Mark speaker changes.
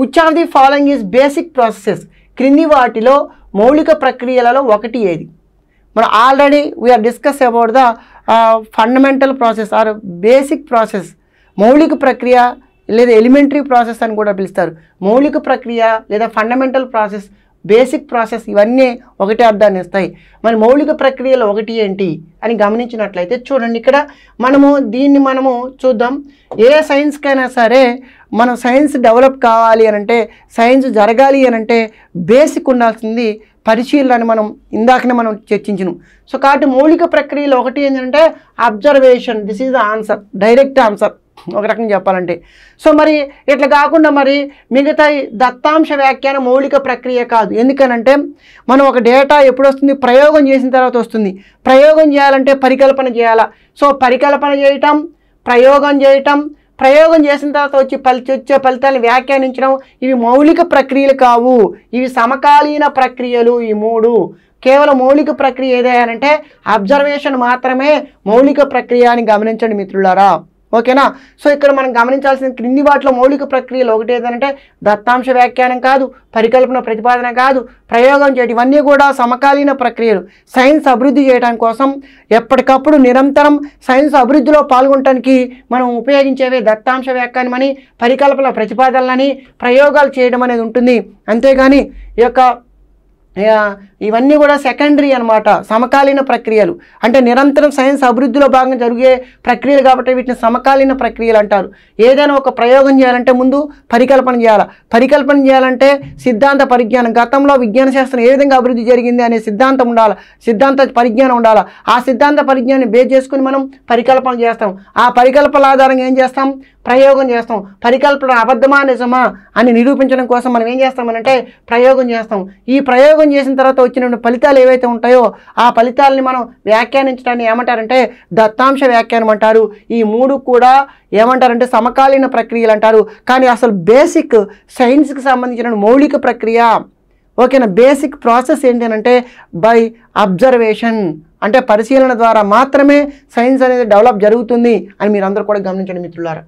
Speaker 1: Which of the following is basic processes, క్రింది వాటిలో మౌలిక ప్రక్రియలలో ఒకటి ఏది? మనం already we are discuss about the fundamental process or basic process. మౌలిక ప్రక్రియ లేదా ఎలిమెంటరీ ప్రాసెస్ అని కూడా పిలుస్తారు. మౌలిక ప్రక్రియ లేదా ఫండమెంటల్ ప్రాసెస్, బేసిక్ ప్రాసెస్ ఇవన్నీ ఒకటే అర్థాన్ని ఇస్తాయి. మరి మౌలిక ప్రక్రియలో ఒకటి ఏంటి అని గమనించినట్లయితే చూడండి, ఇక్కడ దీన్ని మనము చూద్దాం. ఏ సైన్స్కైనా సరే మనం సైన్స్ డెవలప్ కావాలి అని అంటే, సైన్స్ జరగాలి అని అంటే బేసిక్ ఉండాల్సింది పరిశీలన అని మనం ఇందాకనే మనం చర్చించినాం. సో కాబట్టి మౌలిక ప్రక్రియలో ఒకటి ఏంటంటే observation. This is the answer, direct answer ఒక రకంగా చెప్పాలంటే. సో మరి ఇట్లా కాకుండా మరి మిగతా దత్తాంశ వ్యాఖ్యానం మౌలిక ప్రక్రియ కాదు. ఎందుకనంటే మనం ఒక డేటా ఎప్పుడు వస్తుంది? ప్రయోగం చేసిన తర్వాత వస్తుంది. ప్రయోగం చేయాలంటే పరికల్పన చేయాలా. సో పరికల్పన చేయటం, ప్రయోగం చేసిన తర్వాత వచ్చే ఫలితాన్ని వ్యాఖ్యానించడం, ఇవి మౌలిక ప్రక్రియలు కావు, ఇవి సమకాలీన ప్రక్రియలు. ఈ మూడు కేవలం మౌలిక ప్రక్రియ ఏదైనా అబ్జర్వేషన్ మాత్రమే మౌలిక ప్రక్రియ అని గమనించండి మిత్రులారా. ఓకేనా? సో ఇక్కడ మనం గమనించాల్సిన క్రింది వాటిలో మౌలిక ప్రక్రియలు ఒకటి ఏదంటే దత్తాంశ వ్యాఖ్యానం కాదు, పరికల్పన ప్రతిపాదన కాదు, ప్రయోగం చేయడం, ఇవన్నీ కూడా సమకాలీన ప్రక్రియలు. సైన్స్ అభివృద్ధి చేయడానికి కోసం ఎప్పటికప్పుడు నిరంతరం సైన్స్ అభివృద్ధిలో పాల్గొనడానికి మనం ఉపయోగించేవే దత్తాంశ వ్యాఖ్యానం అని, పరికల్పన ప్రతిపాదనలని, ప్రయోగాలు చేయడం అనేది ఉంటుంది. అంతేగాని ఈ యొక్క ఇవన్నీ కూడా సెకండరీ అనమాట, సమకాలీన ప్రక్రియలు. అంటే నిరంతరం సైన్స్ అభివృద్ధిలో భాగంగా జరిగే ప్రక్రియలు కాబట్టి వీటిని సమకాలీన ప్రక్రియలు అంటారు. ఏదైనా ఒక ప్రయోగం చేయాలంటే ముందు పరికల్పన చేయాలంటే సిద్ధాంత పరిజ్ఞానం, గతంలో విజ్ఞాన శాస్త్రం ఏ విధంగా అభివృద్ధి జరిగింది అనే సిద్ధాంతం ఉండాలి, సిద్ధాంత పరిజ్ఞానం ఉండాలి. ఆ సిద్ధాంత పరిజ్ఞానాన్ని బేస్ చేసుకుని మనం పరికల్పన చేస్తాం. ఆ పరికల్పన ఆధారంగా ఏం చేస్తాం? ప్రయోగం చేస్తాం. పరికల్పన అబద్ధమా నిజమా అని నిరూపించడం కోసం మనం ఏం చేస్తామనంటే ప్రయోగం చేస్తాం. ఈ ప్రయోగం చేసిన తర్వాత వచ్చిన ఫలితాలు ఏవైతే ఉంటాయో ఆ ఫలితాలని మనం వ్యాఖ్యానించడాన్ని ఏమంటారంటే దత్తాంశ వ్యాఖ్యానం అంటారు. ఈ మూడు కూడా ఏమంటారంటే సమకాలీన ప్రక్రియలు అంటారు. కానీ అసలు బేసిక్ సైన్స్కి సంబంధించిన మౌలిక ప్రక్రియ, ఓకేనా, బేసిక్ ప్రాసెస్ ఏంటంటే బై అబ్జర్వేషన్, అంటే పరిశీలన ద్వారా మాత్రమే సైన్స్ అనేది డెవలప్ జరుగుతుంది అని మీరు అందరూ కూడా గమనించండి మిత్రులారా.